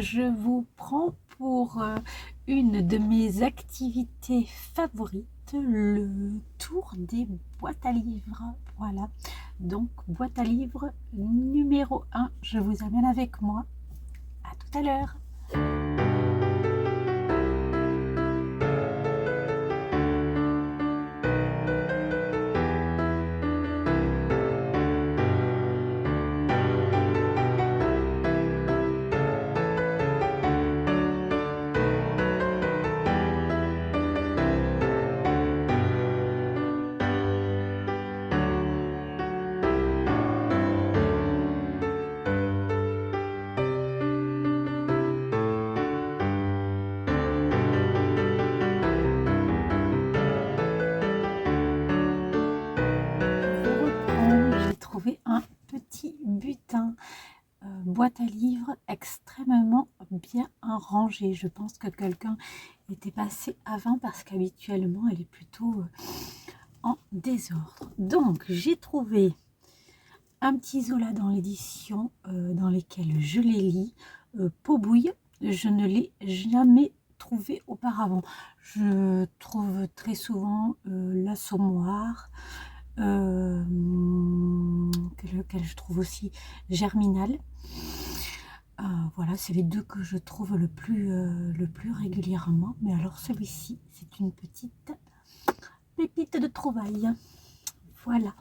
je vous prends pour une de mes activités favorites, le tour des boîtes à livres. Voilà, donc boîte à livres numéro 1, je vous amène avec moi. À tout à l'heure. J'ai trouvé un petit butin, boîte à livres extrêmement bien rangée. Je pense que quelqu'un était passé avant parce qu'habituellement elle est plutôt en désordre. Donc j'ai trouvé un petit Zola dans l'édition dans lesquelles je les lis, Pot-bouille. Je ne l'ai jamais trouvé auparavant. Je trouve très souvent l'Assommoir, lequel je trouve aussi Germinal. Voilà, c'est les deux que je trouve le plus régulièrement. Mais alors celui-ci, c'est une petite pépite de trouvaille. Voilà.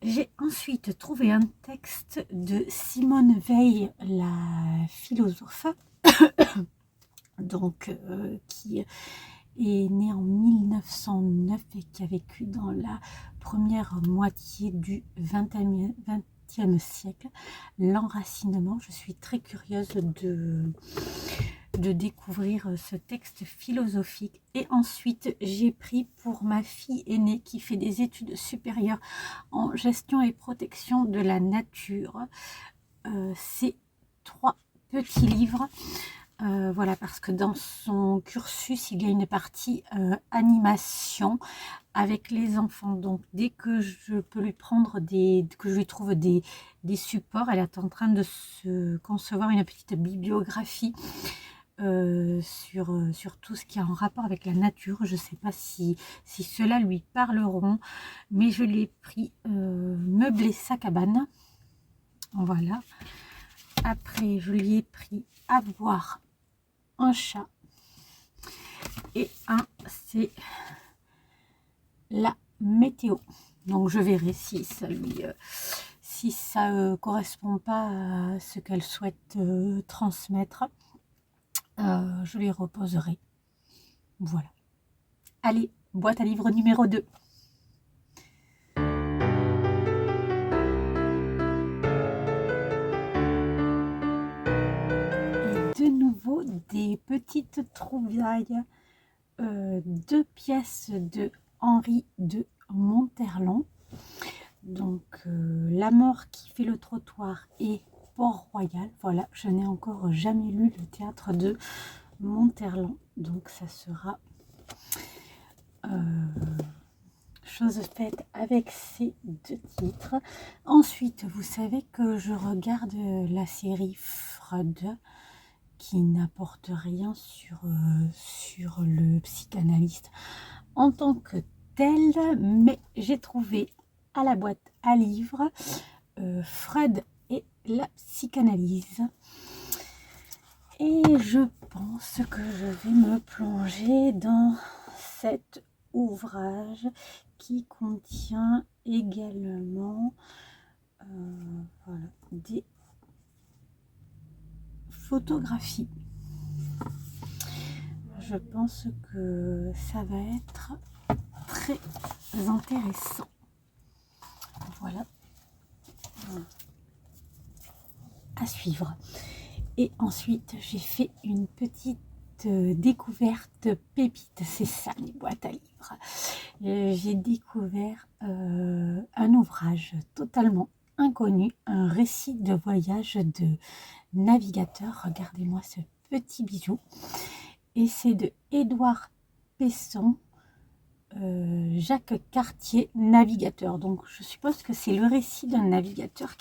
J'ai ensuite trouvé un texte de Simone Weil, la philosophe, donc qui est née en 1909 et qui a vécu dans la première moitié du XXe siècle. L'enracinement, je suis très curieuse de découvrir ce texte philosophique. Et ensuite j'ai pris pour ma fille aînée qui fait des études supérieures en gestion et protection de la nature, ces 3 petits livres. Voilà, parce que dans son cursus il y a une partie animation avec les enfants. Donc dès que je peux lui prendre que je lui trouve des supports, elle est en train de se concevoir une petite bibliographie sur tout ce qui est en rapport avec la nature. Je ne sais pas si ceux-là lui parleront, mais je l'ai pris meubler sa cabane. Voilà. Après je lui ai pris avoir un chat, et un c'est la météo. Donc je verrai si ça lui correspond pas à ce qu'elle souhaite transmettre. Je les reposerai. Voilà. Allez, boîte à livres numéro 2. Et de nouveau, des petites trouvailles. 2 pièces de Henri de Monterland. Donc, La mort qui fait le trottoir et Port-Royal. Voilà, je n'ai encore jamais lu le théâtre de Monterland, donc ça sera chose faite avec ces 2 titres. Ensuite, vous savez que je regarde la série Freud, qui n'apporte rien sur le psychanalyste en tant que tel, mais j'ai trouvé à la boîte à livres Freud et la psychanalyse, et je pense que je vais me plonger dans cet ouvrage qui contient également voilà, des photographies. Je pense que ça va être très intéressant. Voilà, à suivre. Et ensuite j'ai fait une petite découverte pépite. C'est ça les boîtes à livres. J'ai découvert un ouvrage totalement inconnu, un récit de voyage de navigateur. Regardez-moi ce petit bijou, et c'est de Édouard Pesson, Jacques Cartier, navigateur. Donc je suppose que c'est le récit d'un navigateur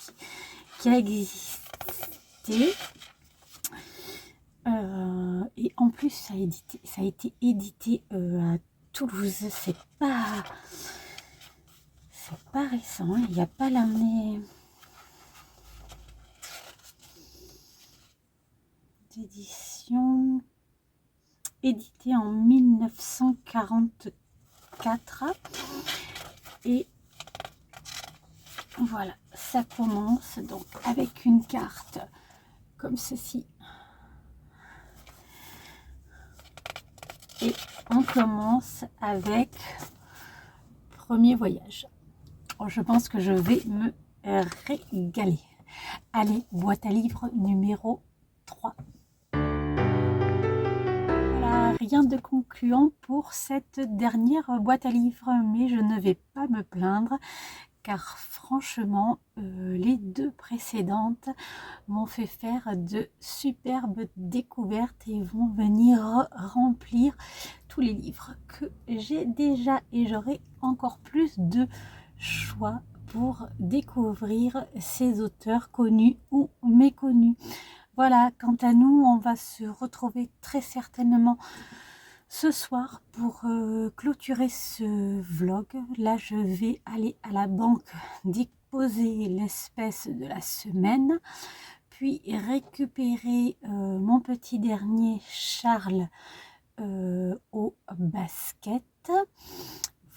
qui a existé. en plus, ça a été édité à Toulouse. C'est pas récent, hein. Il n'y a pas l'année d'édition. Édité en 1944. Et voilà, ça commence donc avec une carte comme ceci. Et on commence avec premier voyage. Je pense que je vais me régaler. Allez, boîte à livres numéro 3. Voilà, rien de concluant pour cette dernière boîte à livres, mais je ne vais pas me plaindre car franchement, les 2 précédentes m'ont fait faire de superbes découvertes et vont venir remplir tous les livres que j'ai déjà, et j'aurai encore plus de choix pour découvrir ces auteurs connus ou méconnus. Voilà, quant à nous, on va se retrouver très certainement ce soir pour clôturer ce vlog. Là, je vais aller à la banque déposer l'espèce de la semaine, puis récupérer mon petit dernier Charles au basket.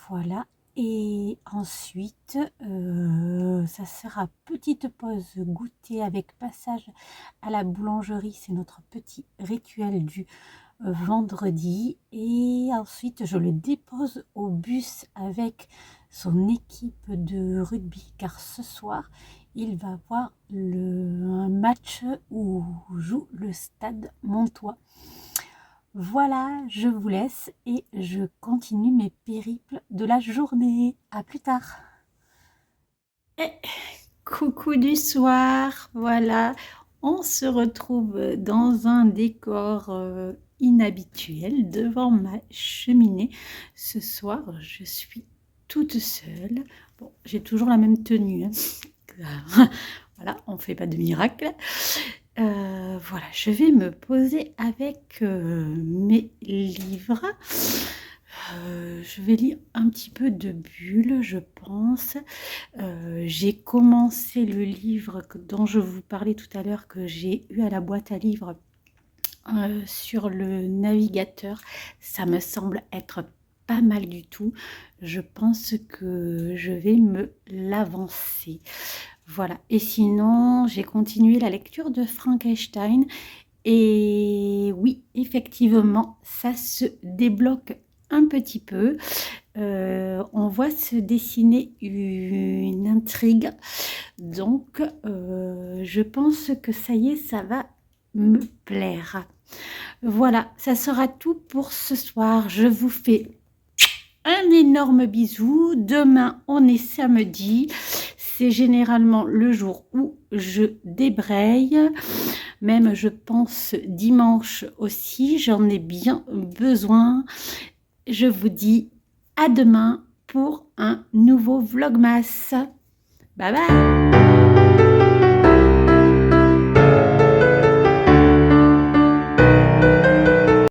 Voilà. Et ensuite, ça sera petite pause goûter avec passage à la boulangerie. C'est notre petit rituel du vendredi. Et ensuite, je le dépose au bus avec son équipe de rugby. Car ce soir, il va voir un match où joue le Stade Montois. Voilà, je vous laisse et je continue mes périples de la journée. À plus tard. Et coucou du soir, voilà, on se retrouve dans un décor inhabituel devant ma cheminée. Ce soir, je suis toute seule. Bon, j'ai toujours la même tenue, hein. Voilà, on ne fait pas de miracle. Voilà, je vais me poser avec mes livres. Je vais lire un petit peu de Bulle, je pense. J'ai commencé le livre dont je vous parlais tout à l'heure, que j'ai eu à la boîte à livres sur le navigateur. Ça me semble être pas mal du tout. Je pense que je vais me l'avancer. Voilà, et sinon, j'ai continué la lecture de Frankenstein. Et oui, effectivement, ça se débloque un petit peu. On voit se dessiner une intrigue. Donc, je pense que ça y est, ça va me plaire. Voilà, ça sera tout pour ce soir. Je vous fais un énorme bisou. Demain, on est samedi. C'est généralement le jour où je débraye. Même, je pense, dimanche aussi. J'en ai bien besoin. Je vous dis à demain pour un nouveau Vlogmas. Bye bye!